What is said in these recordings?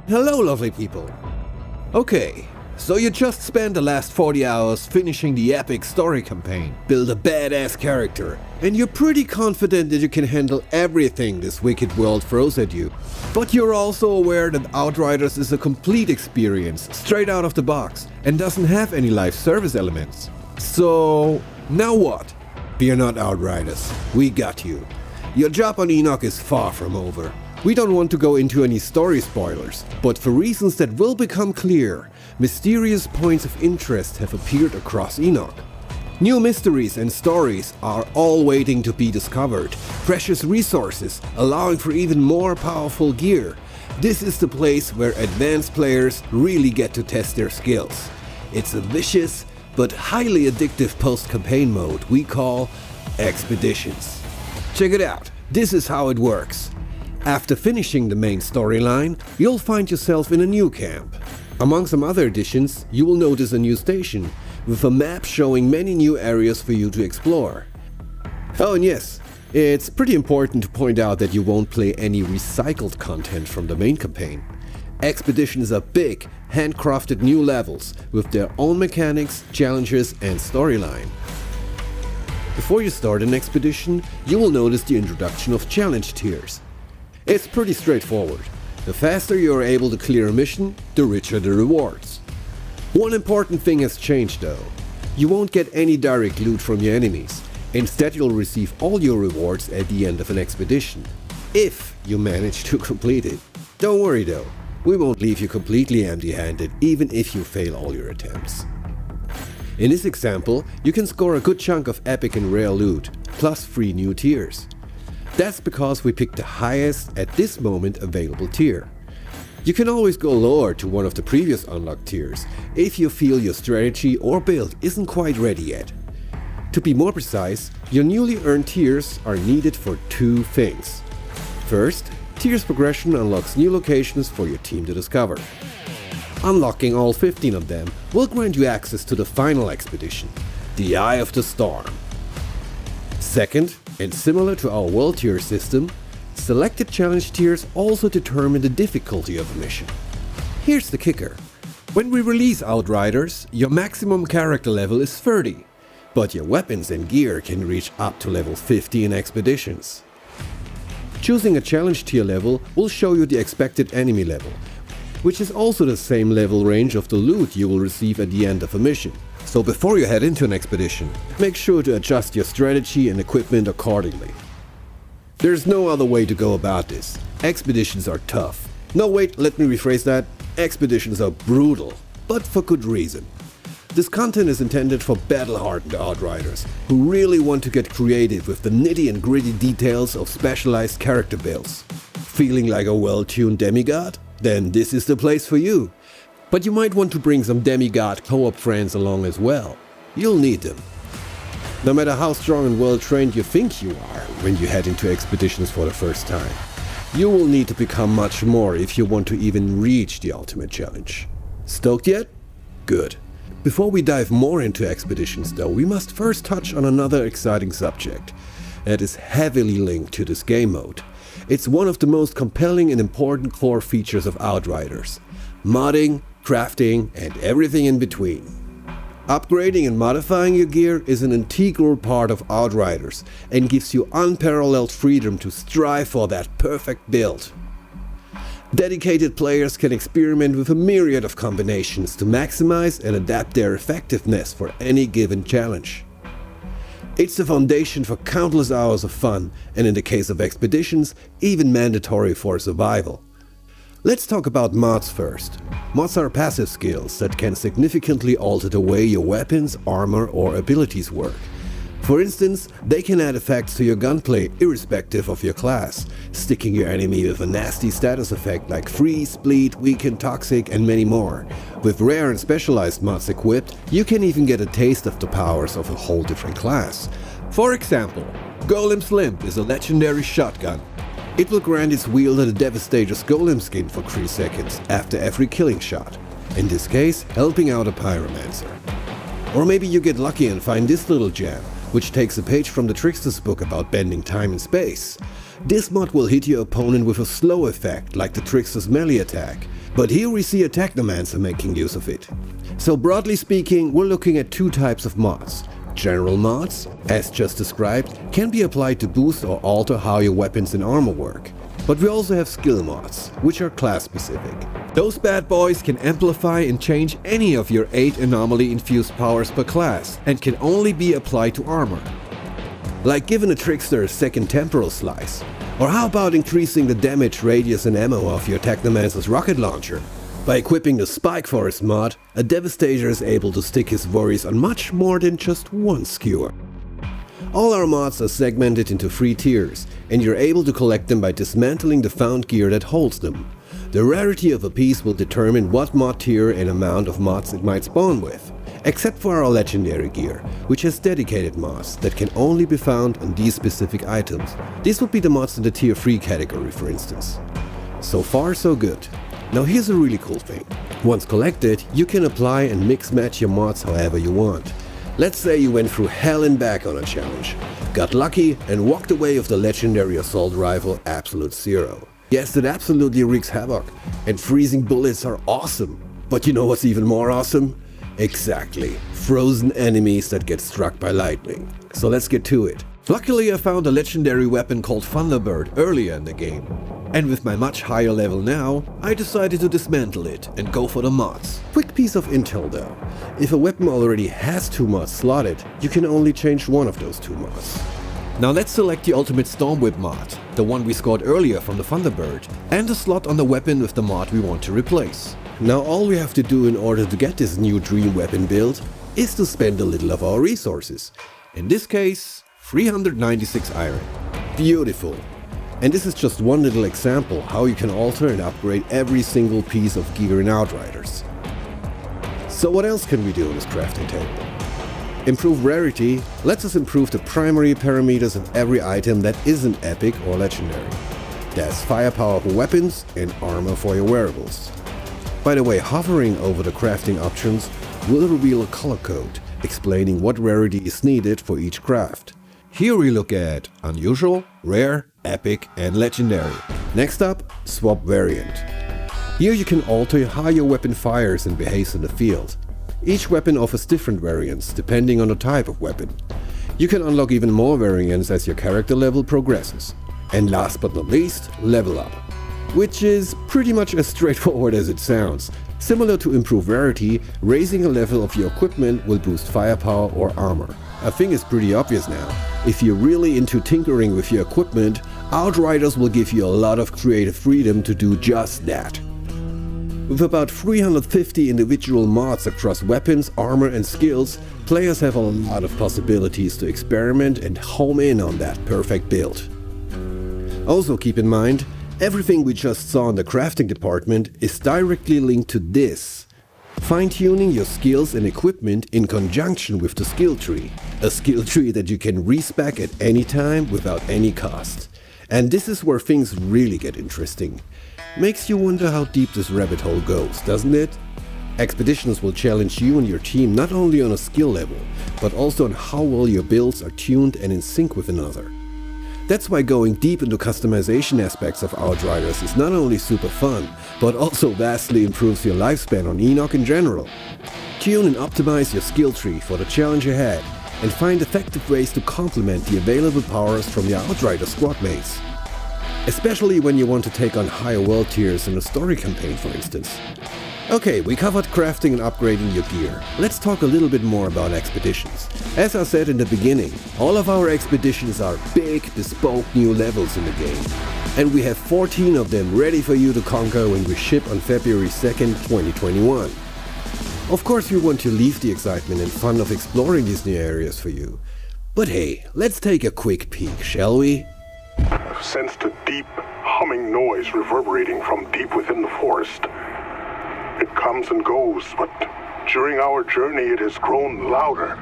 Hello, lovely people. Okay, so you just spent the last 40 hours finishing the epic story campaign, build a badass character, and you're pretty confident that you can handle everything this wicked world throws at you. But you're also aware that Outriders is a complete experience, straight out of the box, and doesn't have any live service elements. So, now what? Fear not, Outriders. We got you. Your job on Enoch is far from over. We don't want to go into any story spoilers, but for reasons that will become clear, mysterious points of interest have appeared across Enoch. New mysteries and stories are all waiting to be discovered, precious resources allowing for even more powerful gear. This is the place where advanced players really get to test their skills. It's a vicious but highly addictive post-campaign mode we call Expeditions. Check it out, this is how it works. After finishing the main storyline, you'll find yourself in a new camp. Among some other additions, you will notice a new station, with a map showing many new areas for you to explore. Oh and yes, it's pretty important to point out that you won't play any recycled content from the main campaign. Expeditions are big, handcrafted new levels, with their own mechanics, challenges and storyline. Before you start an expedition, you will notice the introduction of challenge tiers. It's pretty straightforward. The faster you are able to clear a mission, the richer the rewards. One important thing has changed though. You won't get any direct loot from your enemies. Instead, you'll receive all your rewards at the end of an expedition, if you manage to complete it. Don't worry though, we won't leave you completely empty-handed even if you fail all your attempts. In this example, you can score a good chunk of epic and rare loot, plus 3 new tiers. That's because we picked the highest at this moment available tier. You can always go lower to one of the previous unlocked tiers if you feel your strategy or build isn't quite ready yet. To be more precise, your newly earned tiers are needed for 2 things. First, tiers progression unlocks new locations for your team to discover. Unlocking all 15 of them will grant you access to the final expedition, the Eye of the Storm. Second, and similar to our world tier system, selected challenge tiers also determine the difficulty of a mission. Here's the kicker. When we release Outriders, your maximum character level is 30, but your weapons and gear can reach up to level 50 in expeditions. Choosing a challenge tier level will show you the expected enemy level, which is also the same level range of the loot you will receive at the end of a mission. So before you head into an expedition, make sure to adjust your strategy and equipment accordingly. There's no other way to go about this. Expeditions are tough. No wait, let me rephrase that. Expeditions are brutal, but for good reason. This content is intended for battle-hardened Outriders who really want to get creative with the nitty and gritty details of specialized character builds. Feeling like a well-tuned demigod? Then this is the place for you. But you might want to bring some demigod co-op friends along as well. You'll need them. No matter how strong and well-trained you think you are when you head into expeditions for the first time, you will need to become much more if you want to even reach the ultimate challenge. Stoked yet? Good. Before we dive more into expeditions though, we must first touch on another exciting subject that is heavily linked to this game mode. It's one of the most compelling and important core features of Outriders: modding, crafting, and everything in between. Upgrading and modifying your gear is an integral part of Outriders and gives you unparalleled freedom to strive for that perfect build. Dedicated players can experiment with a myriad of combinations to maximize and adapt their effectiveness for any given challenge. It's the foundation for countless hours of fun, and in the case of expeditions, even mandatory for survival. Let's talk about mods first. Mods are passive skills that can significantly alter the way your weapons, armor, or abilities work. For instance, they can add effects to your gunplay irrespective of your class, sticking your enemy with a nasty status effect like freeze, bleed, weaken, toxic, and many more. With rare and specialized mods equipped, you can even get a taste of the powers of a whole different class. For example, Golem's Limp is a legendary shotgun. It will grant its wielder the Devastator's Golem skin for 3 seconds after every killing shot, in this case helping out a pyromancer. Or maybe you get lucky and find this little gem, which takes a page from the Trickster's book about bending time and space. This mod will hit your opponent with a slow effect, like the Trickster's melee attack. But here we see a Technomancer making use of it. So broadly speaking, we're looking at two types of mods. General mods, as just described, can be applied to boost or alter how your weapons and armor work. But we also have skill mods, which are class specific. Those bad boys can amplify and change any of your 8 anomaly infused powers per class and can only be applied to armor. Like giving a Trickster a second temporal slice. Or how about increasing the damage, radius and ammo of your Technomancer's rocket launcher? By equipping the Spike Forest mod, a Devastator is able to stick his worries on much more than just one skewer. All our mods are segmented into 3 tiers, and you're able to collect them by dismantling the found gear that holds them. The rarity of a piece will determine what mod tier and amount of mods it might spawn with, except for our legendary gear, which has dedicated mods that can only be found on these specific items. These would be the mods in the tier 3 category, for instance. So far so good. Now here's a really cool thing. Once collected, you can apply and mix match your mods however you want. Let's say you went through hell and back on a challenge, got lucky and walked away with the legendary assault rifle Absolute Zero. Yes, it absolutely wreaks havoc, and freezing bullets are awesome. But you know what's even more awesome? Exactly, frozen enemies that get struck by lightning. So let's get to it. Luckily I found a legendary weapon called Thunderbird earlier in the game. And with my much higher level now, I decided to dismantle it and go for the mods. Quick piece of intel though. If a weapon already has 2 mods slotted, you can only change one of those 2 mods. Now let's select the Ultimate Stormwhip mod, the one we scored earlier from the Thunderbird, and a slot on the weapon with the mod we want to replace. Now all we have to do in order to get this new dream weapon build is to spend a little of our resources. In this case, 396 iron. Beautiful. And this is just one little example how you can alter and upgrade every single piece of gear in Outriders. So what else can we do on this crafting table? Improve rarity lets us improve the primary parameters of every item that isn't epic or legendary. There's firepower for weapons and armor for your wearables. By the way, hovering over the crafting options will reveal a color code explaining what rarity is needed for each craft. Here we look at unusual, rare, epic and legendary. Next up, swap variant. Here you can alter how your weapon fires and behaves in the field. Each weapon offers different variants depending on the type of weapon. You can unlock even more variants as your character level progresses. And last but not least, level up. Which is pretty much as straightforward as it sounds. Similar to improve rarity, raising a level of your equipment will boost firepower or armor. I think it's pretty obvious now. If you're really into tinkering with your equipment, Outriders will give you a lot of creative freedom to do just that. With about 350 individual mods across weapons, armor and skills, players have a lot of possibilities to experiment and home in on that perfect build. Also keep in mind, everything we just saw in the crafting department is directly linked to this. Fine-tuning your skills and equipment in conjunction with the skill tree. A skill tree that you can respec at any time without any cost. And this is where things really get interesting. Makes you wonder how deep this rabbit hole goes, doesn't it? Expeditions will challenge you and your team not only on a skill level, but also on how well your builds are tuned and in sync with another. That's why going deep into customization aspects of Outriders is not only super fun, but also vastly improves your lifespan on Enoch in general. Tune and optimize your skill tree for the challenge ahead, and find effective ways to complement the available powers from your Outrider squad mates. Especially when you want to take on higher world tiers in a story campaign, for instance. Okay, we covered crafting and upgrading your gear. Let's talk a little bit more about expeditions. As I said in the beginning, all of our expeditions are big, bespoke new levels in the game. And we have 14 of them ready for you to conquer when we ship on February 2nd, 2021. Of course we want to leave the excitement and fun of exploring these new areas for you. But hey, let's take a quick peek, shall we? I've sensed a deep, humming noise reverberating from deep within the forest. It comes and goes, but during our journey it has grown louder.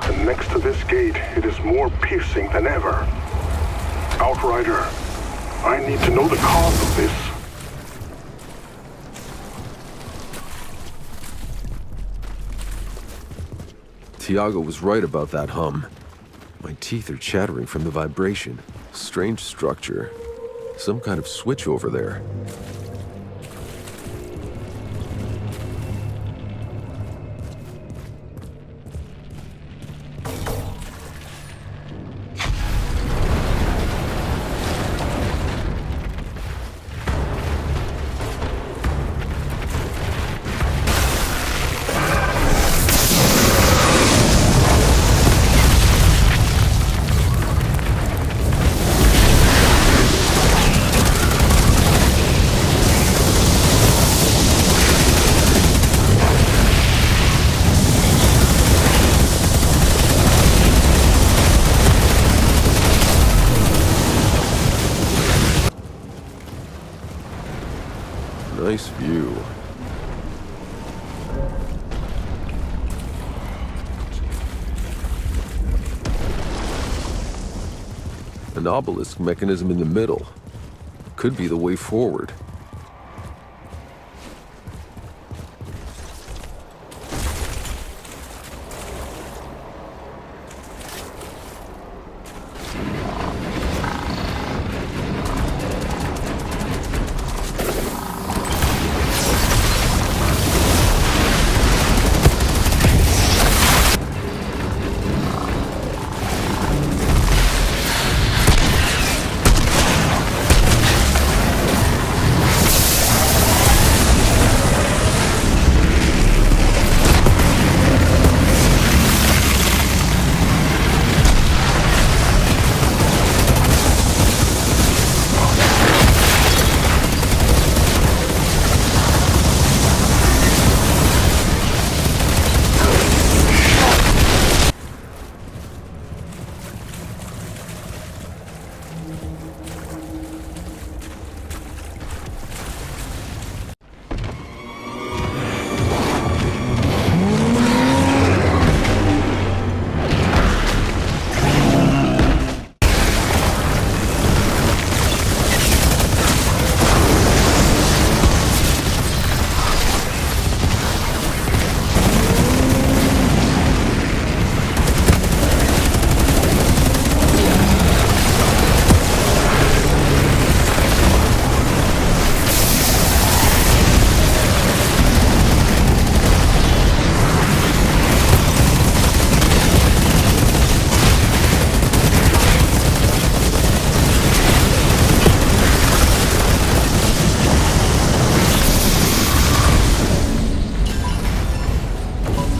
And next to this gate, it is more piercing than ever. Outrider, I need to know the cause of this. Tiago was right about that hum. My teeth are chattering from the vibration. Strange structure. Some kind of switch over there. Nice view. An obelisk mechanism in the middle. Could be the way forward.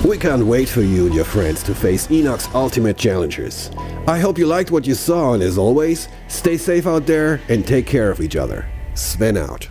We can't wait for you and your friends to face Enoch's ultimate challengers. I hope you liked what you saw, and as always, stay safe out there and take care of each other. Sven out.